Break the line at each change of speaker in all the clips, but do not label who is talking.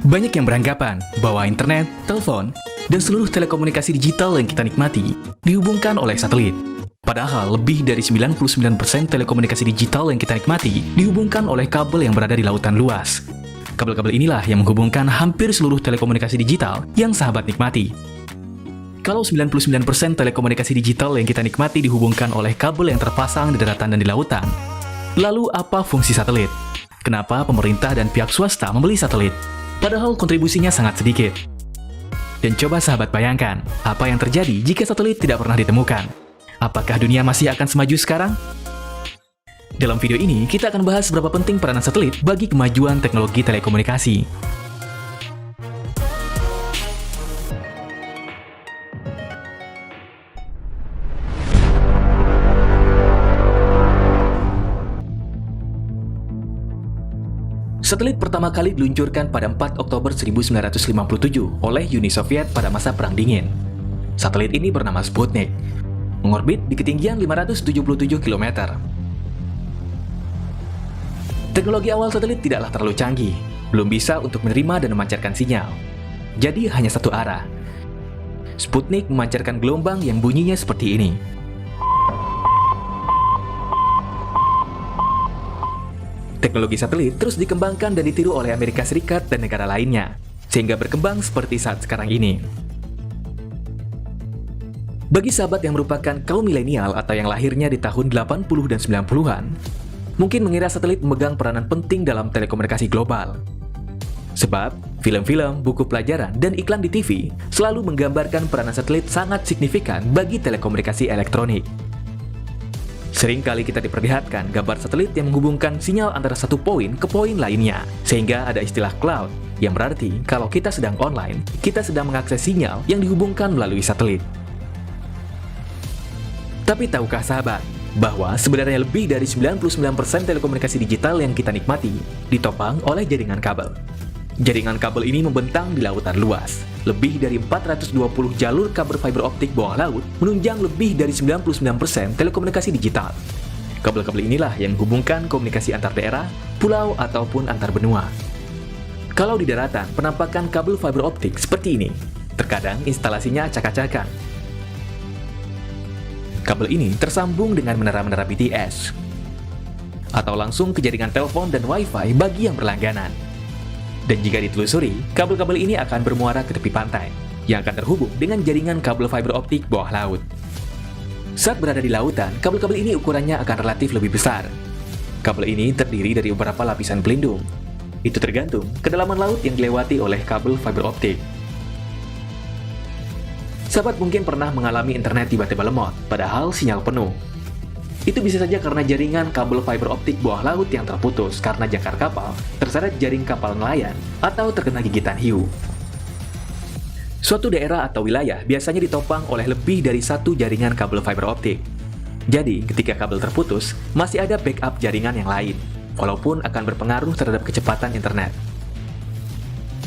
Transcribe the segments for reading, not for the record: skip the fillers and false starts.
Banyak yang beranggapan bahwa internet, telepon, dan seluruh telekomunikasi digital yang kita nikmati dihubungkan oleh satelit. Padahal lebih dari 99% telekomunikasi digital yang kita nikmati dihubungkan oleh kabel yang berada di lautan luas. Kabel-kabel inilah yang menghubungkan hampir seluruh telekomunikasi digital yang sahabat nikmati. Kalau 99% telekomunikasi digital yang kita nikmati dihubungkan oleh kabel yang terpasang di daratan dan di lautan, lalu apa fungsi satelit? Kenapa pemerintah dan pihak swasta membeli satelit? Padahal kontribusinya sangat sedikit. Dan coba sahabat bayangkan, apa yang terjadi jika satelit tidak pernah ditemukan? Apakah dunia masih akan semaju sekarang? Dalam video ini, kita akan bahas seberapa penting peranan satelit bagi kemajuan teknologi telekomunikasi. Satelit pertama kali diluncurkan pada 4 Oktober 1957 oleh Uni Soviet pada masa Perang Dingin. Satelit ini bernama Sputnik, mengorbit di ketinggian 577 km. Teknologi awal satelit tidaklah terlalu canggih, belum bisa untuk menerima dan memancarkan sinyal. Jadi hanya satu arah. Sputnik memancarkan gelombang yang bunyinya seperti ini. Teknologi satelit terus dikembangkan dan ditiru oleh Amerika Serikat dan negara lainnya, sehingga berkembang seperti saat sekarang ini. Bagi sahabat yang merupakan kaum milenial atau yang lahirnya di tahun 80 dan 90-an, mungkin mengira satelit memegang peranan penting dalam telekomunikasi global. Sebab, film-film, buku pelajaran, dan iklan di TV selalu menggambarkan peranan satelit sangat signifikan bagi telekomunikasi elektronik. Sering kali kita diperlihatkan gambar satelit yang menghubungkan sinyal antara satu poin ke poin lainnya, sehingga ada istilah cloud, yang berarti kalau kita sedang online, kita sedang mengakses sinyal yang dihubungkan melalui satelit. Tapi tahukah sahabat, bahwa sebenarnya lebih dari 99% telekomunikasi digital yang kita nikmati ditopang oleh jaringan kabel. Jaringan kabel ini membentang di lautan luas. Lebih dari 420 jalur kabel fiber optik bawah laut menunjang lebih dari 99% telekomunikasi digital. Kabel-kabel inilah yang menghubungkan komunikasi antar daerah, pulau, ataupun antar benua. Kalau di daratan, penampakan kabel fiber optik seperti ini. Terkadang instalasinya acak-acakan. Kabel ini tersambung dengan menara-menara BTS, atau langsung ke jaringan telepon dan Wi-Fi bagi yang berlangganan. Dan jika ditelusuri, kabel-kabel ini akan bermuara ke tepi pantai, yang akan terhubung dengan jaringan kabel fiber optik bawah laut. Saat berada di lautan, kabel-kabel ini ukurannya akan relatif lebih besar. Kabel ini terdiri dari beberapa lapisan pelindung. Itu tergantung kedalaman laut yang dilewati oleh kabel fiber optik. Sahabat mungkin pernah mengalami internet tiba-tiba lemot, padahal sinyal penuh. Itu bisa saja karena jaringan kabel fiber optik bawah laut yang terputus karena jangkar kapal terseret jaring kapal nelayan atau terkena gigitan hiu. Suatu daerah atau wilayah biasanya ditopang oleh lebih dari satu jaringan kabel fiber optik. Jadi, ketika kabel terputus, masih ada backup jaringan yang lain, walaupun akan berpengaruh terhadap kecepatan internet.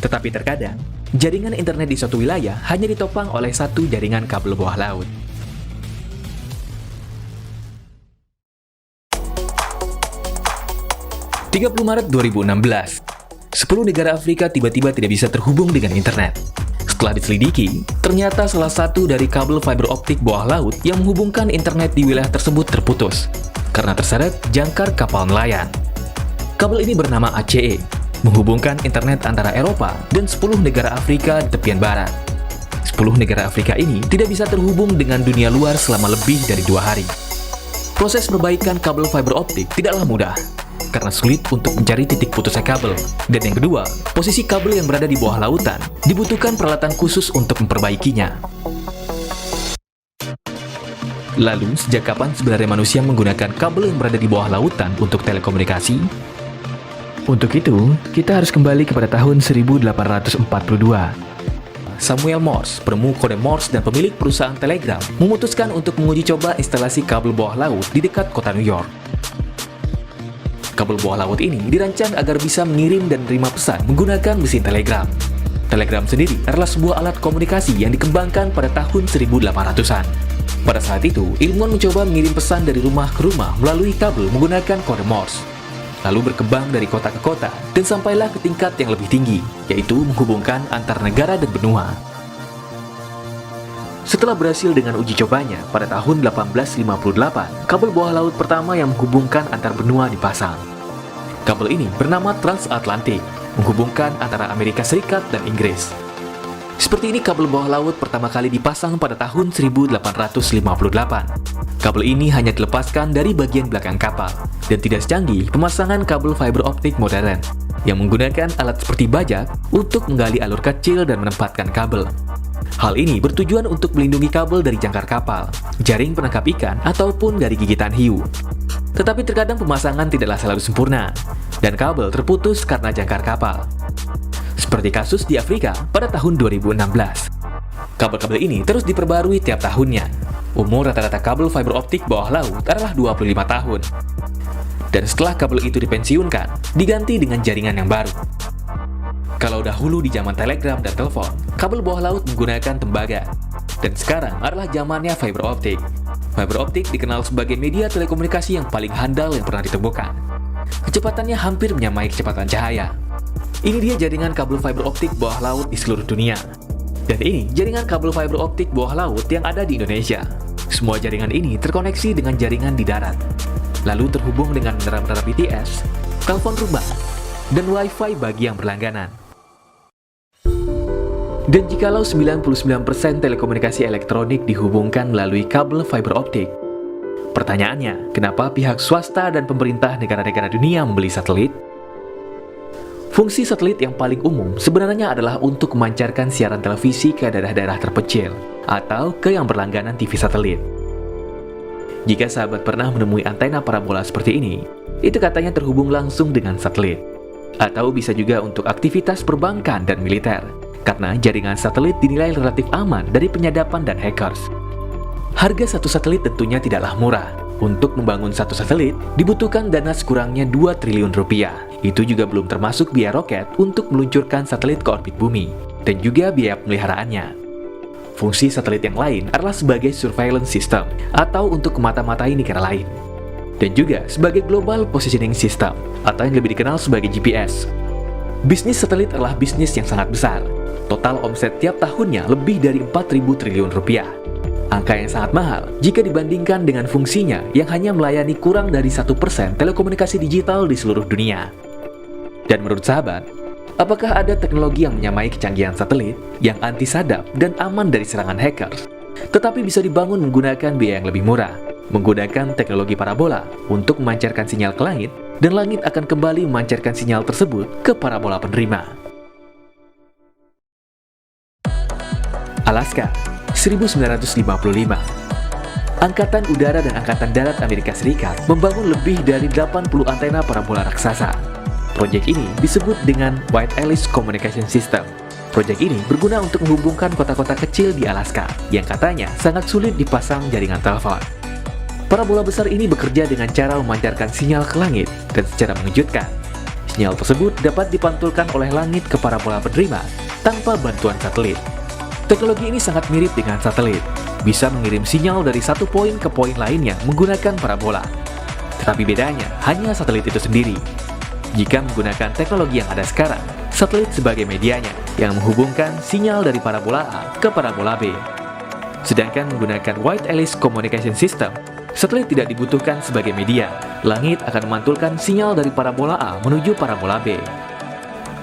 Tetapi terkadang, jaringan internet di suatu wilayah hanya ditopang oleh satu jaringan kabel bawah laut. 30 Maret 2016, 10 negara Afrika tiba-tiba tidak bisa terhubung dengan internet. Setelah diselidiki, ternyata salah satu dari kabel fiber optik bawah laut yang menghubungkan internet di wilayah tersebut terputus karena terseret jangkar kapal nelayan. Kabel ini bernama ACE, menghubungkan internet antara Eropa dan 10 negara Afrika di tepian barat. 10 negara Afrika ini tidak bisa terhubung dengan dunia luar selama lebih dari 2 hari. Proses perbaikan kabel fiber optik tidaklah mudah, karena sulit untuk mencari titik putusnya kabel. Dan yang kedua, posisi kabel yang berada di bawah lautan dibutuhkan peralatan khusus untuk memperbaikinya. Lalu, sejak kapan sebenarnya manusia menggunakan kabel yang berada di bawah lautan untuk telekomunikasi? Untuk itu, kita harus kembali kepada tahun 1842. Samuel Morse, penemu kode Morse dan pemilik perusahaan telegram, memutuskan untuk menguji coba instalasi kabel bawah laut di dekat kota New York. Kabel bawah laut ini dirancang agar bisa mengirim dan menerima pesan menggunakan mesin telegram. Telegram sendiri adalah sebuah alat komunikasi yang dikembangkan pada tahun 1800-an. Pada saat itu, ilmuwan mencoba mengirim pesan dari rumah ke rumah melalui kabel menggunakan kode Morse. lalu berkembang dari kota ke kota, dan sampailah ke tingkat yang lebih tinggi, yaitu menghubungkan antar negara dan benua. Setelah berhasil dengan uji cobanya, pada tahun 1858, kabel bawah laut pertama yang menghubungkan antar benua dipasang. Kabel ini bernama Transatlantik, menghubungkan antara Amerika Serikat dan Inggris. Seperti ini kabel bawah laut pertama kali dipasang pada tahun 1858. Kabel ini hanya dilepaskan dari bagian belakang kapal, dan tidak secanggih pemasangan kabel fiber optik modern, yang menggunakan alat seperti bajak untuk menggali alur kecil dan menempatkan kabel. Hal ini bertujuan untuk melindungi kabel dari jangkar kapal, jaring penangkap ikan, ataupun dari gigitan hiu. Tetapi terkadang pemasangan tidaklah selalu sempurna, dan kabel terputus karena jangkar kapal. Seperti kasus di Afrika pada tahun 2016. Kabel-kabel ini terus diperbarui tiap tahunnya. Umur rata-rata kabel fiber optik bawah laut adalah 25 tahun. Dan setelah kabel itu dipensiunkan, diganti dengan jaringan yang baru. Kalau dahulu di zaman telegram dan telepon, kabel bawah laut menggunakan tembaga. Dan sekarang adalah zamannya fiber optik. Fiber optik dikenal sebagai media telekomunikasi yang paling handal yang pernah ditemukan. Kecepatannya hampir menyamai kecepatan cahaya. Ini dia jaringan kabel fiber optik bawah laut di seluruh dunia. Dan ini jaringan kabel fiber optik bawah laut yang ada di Indonesia. Semua jaringan ini terkoneksi dengan jaringan di darat, lalu terhubung dengan menara-menara BTS, telepon rumah, dan wifi bagi yang berlangganan. Dan jikalau 99% telekomunikasi elektronik dihubungkan melalui kabel fiber optik, pertanyaannya, kenapa pihak swasta dan pemerintah negara-negara dunia membeli satelit? Fungsi satelit yang paling umum sebenarnya adalah untuk memancarkan siaran televisi ke daerah-daerah terpencil atau ke yang berlangganan TV satelit. Jika sahabat pernah menemui antena parabola seperti ini, itu katanya terhubung langsung dengan satelit. Atau bisa juga untuk aktivitas perbankan dan militer, karena jaringan satelit dinilai relatif aman dari penyadapan dan hackers. Harga satu satelit tentunya tidaklah murah. Untuk membangun satu satelit, dibutuhkan dana sekurangnya 2 triliun rupiah. Itu juga belum termasuk biaya roket untuk meluncurkan satelit ke orbit bumi, dan juga biaya pemeliharaannya. Fungsi satelit yang lain adalah sebagai surveillance system, atau untuk memata-matai negara lain. Dan juga sebagai global positioning system, atau yang lebih dikenal sebagai GPS. Bisnis satelit adalah bisnis yang sangat besar. Total omset tiap tahunnya lebih dari 4.000 triliun rupiah. Angka yang sangat mahal jika dibandingkan dengan fungsinya yang hanya melayani kurang dari 1% telekomunikasi digital di seluruh dunia. Dan menurut sahabat, apakah ada teknologi yang menyamai kecanggihan satelit yang anti sadap dan aman dari serangan hackers, tetapi bisa dibangun menggunakan biaya yang lebih murah, menggunakan teknologi parabola untuk memancarkan sinyal ke langit, dan langit akan kembali memancarkan sinyal tersebut ke parabola penerima? Alaska, 1955. Angkatan Udara dan Angkatan Darat Amerika Serikat membangun lebih dari 80 antena parabola raksasa. Proyek ini disebut dengan White Alice Communication System. Proyek ini berguna untuk menghubungkan kota-kota kecil di Alaska yang katanya sangat sulit dipasang jaringan telepon. Parabola besar ini bekerja dengan cara memancarkan sinyal ke langit, dan secara mengejutkan, sinyal tersebut dapat dipantulkan oleh langit ke parabola penerima tanpa bantuan satelit. Teknologi ini sangat mirip dengan satelit, bisa mengirim sinyal dari satu poin ke poin lainnya menggunakan parabola. Tetapi bedanya hanya satelit itu sendiri. Jika menggunakan teknologi yang ada sekarang, satelit sebagai medianya yang menghubungkan sinyal dari parabola A ke parabola B. Sedangkan menggunakan White Alice Communication System, satelit tidak dibutuhkan sebagai media. Langit akan memantulkan sinyal dari parabola A menuju parabola B.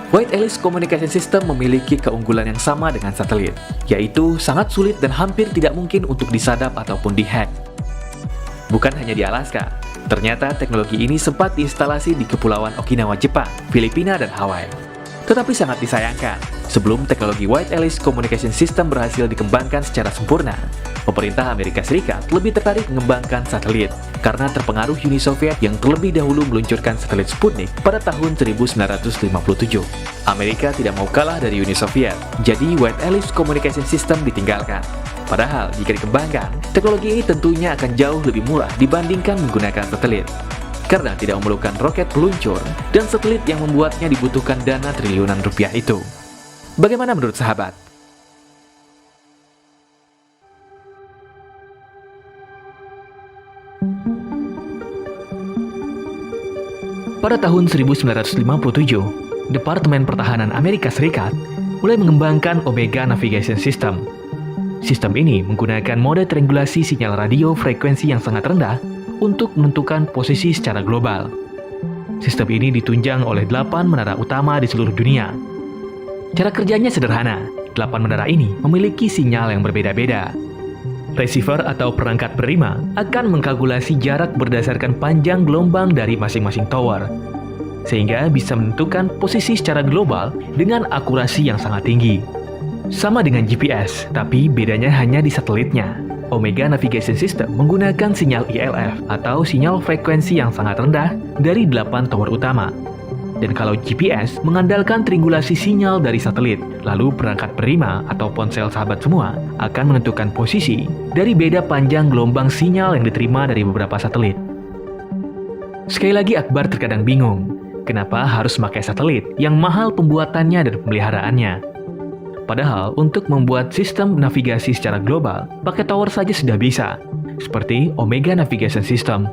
White Alice Communication System memiliki keunggulan yang sama dengan satelit, yaitu sangat sulit dan hampir tidak mungkin untuk disadap ataupun dihack. Bukan hanya di Alaska, ternyata teknologi ini sempat diinstalasi di Kepulauan Okinawa, Jepang, Filipina, dan Hawaii. Tetapi sangat disayangkan, sebelum teknologi White Alice Communication System berhasil dikembangkan secara sempurna, pemerintah Amerika Serikat lebih tertarik mengembangkan satelit karena terpengaruh Uni Soviet yang terlebih dahulu meluncurkan satelit Sputnik pada tahun 1957. Amerika tidak mau kalah dari Uni Soviet, jadi White Alice Communication System ditinggalkan. Padahal jika dikembangkan, teknologi ini tentunya akan jauh lebih murah dibandingkan menggunakan satelit. Karena tidak memerlukan roket peluncur dan satelit yang membuatnya dibutuhkan dana triliunan rupiah itu. Bagaimana menurut sahabat? Pada tahun 1957, Departemen Pertahanan Amerika Serikat mulai mengembangkan Omega Navigation System. Sistem ini menggunakan mode triangulasi sinyal radio frekuensi yang sangat rendah untuk menentukan posisi secara global. Sistem ini ditunjang oleh 8 menara utama di seluruh dunia. Cara kerjanya sederhana, 8 menara ini memiliki sinyal yang berbeda-beda. Receiver atau perangkat penerima akan mengkalkulasi jarak berdasarkan panjang gelombang dari masing-masing tower, sehingga bisa menentukan posisi secara global dengan akurasi yang sangat tinggi. Sama dengan GPS, tapi bedanya hanya di satelitnya. Omega Navigation System menggunakan sinyal ILF atau sinyal frekuensi yang sangat rendah dari 8 tower utama. Dan kalau GPS mengandalkan triangulasi sinyal dari satelit, lalu perangkat penerima atau ponsel sahabat semua akan menentukan posisi dari beda panjang gelombang sinyal yang diterima dari beberapa satelit. Sekali lagi Akbar terkadang bingung, kenapa harus memakai satelit yang mahal pembuatannya dan pemeliharaannya? Padahal untuk membuat sistem navigasi secara global, pakai tower saja sudah bisa, seperti Omega Navigation System.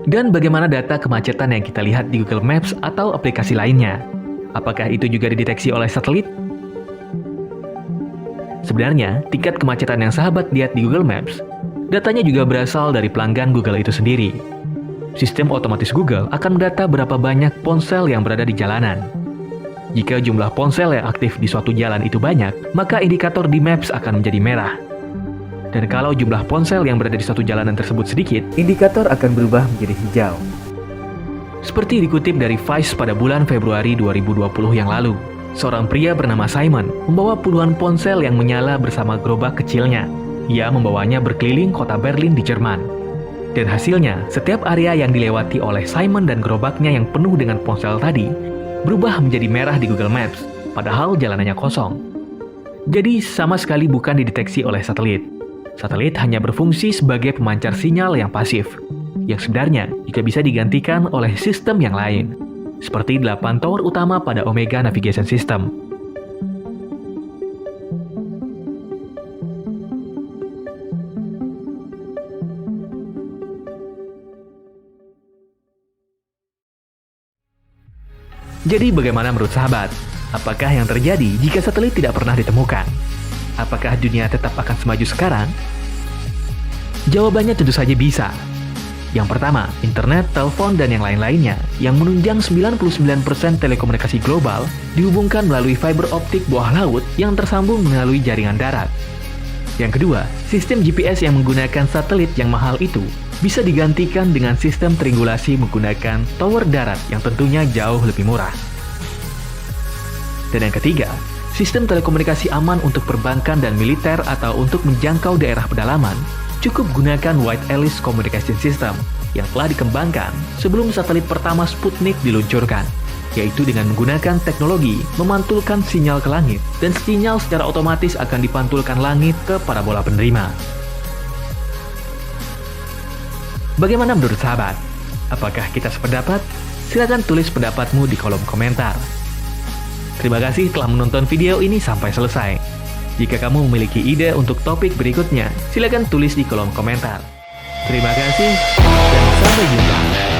Dan bagaimana data kemacetan yang kita lihat di Google Maps atau aplikasi lainnya? Apakah itu juga dideteksi oleh satelit? Sebenarnya, tingkat kemacetan yang sahabat lihat di Google Maps, datanya juga berasal dari pelanggan Google itu sendiri. Sistem otomatis Google akan mendata berapa banyak ponsel yang berada di jalanan. Jika jumlah ponsel yang aktif di suatu jalan itu banyak, maka indikator di Maps akan menjadi merah. Dan kalau jumlah ponsel yang berada di suatu jalanan tersebut sedikit, indikator akan berubah menjadi hijau. Seperti dikutip dari Vice pada bulan Februari 2020 yang lalu, seorang pria bernama Simon membawa puluhan ponsel yang menyala bersama gerobak kecilnya. Ia membawanya berkeliling kota Berlin di Jerman. Dan hasilnya, setiap area yang dilewati oleh Simon dan gerobaknya yang penuh dengan ponsel tadi, berubah menjadi merah di Google Maps, padahal jalanannya kosong. Jadi sama sekali bukan dideteksi oleh satelit. Satelit hanya berfungsi sebagai pemancar sinyal yang pasif, yang sebenarnya juga bisa digantikan oleh sistem yang lain, seperti 8 tower utama pada Omega Navigation System. Jadi bagaimana menurut sahabat? Apakah yang terjadi jika satelit tidak pernah ditemukan? Apakah dunia tetap akan semaju sekarang? Jawabannya tentu saja bisa. Yang pertama, internet, telepon, dan yang lain-lainnya yang menunjang 99% telekomunikasi global dihubungkan melalui fiber optik bawah laut yang tersambung melalui jaringan darat. Yang kedua, sistem GPS yang menggunakan satelit yang mahal itu bisa digantikan dengan sistem triangulasi menggunakan tower darat yang tentunya jauh lebih murah. Dan yang ketiga, sistem telekomunikasi aman untuk perbankan dan militer atau untuk menjangkau daerah pedalaman cukup gunakan Wide Alice Communication System yang telah dikembangkan sebelum satelit pertama Sputnik diluncurkan, yaitu dengan menggunakan teknologi memantulkan sinyal ke langit dan sinyal secara otomatis akan dipantulkan langit ke parabola penerima. Bagaimana menurut sahabat? Apakah kita sependapat? Silakan tulis pendapatmu di kolom komentar. Terima kasih telah menonton video ini sampai selesai. Jika kamu memiliki ide untuk topik berikutnya, silakan tulis di kolom komentar. Terima kasih dan sampai jumpa.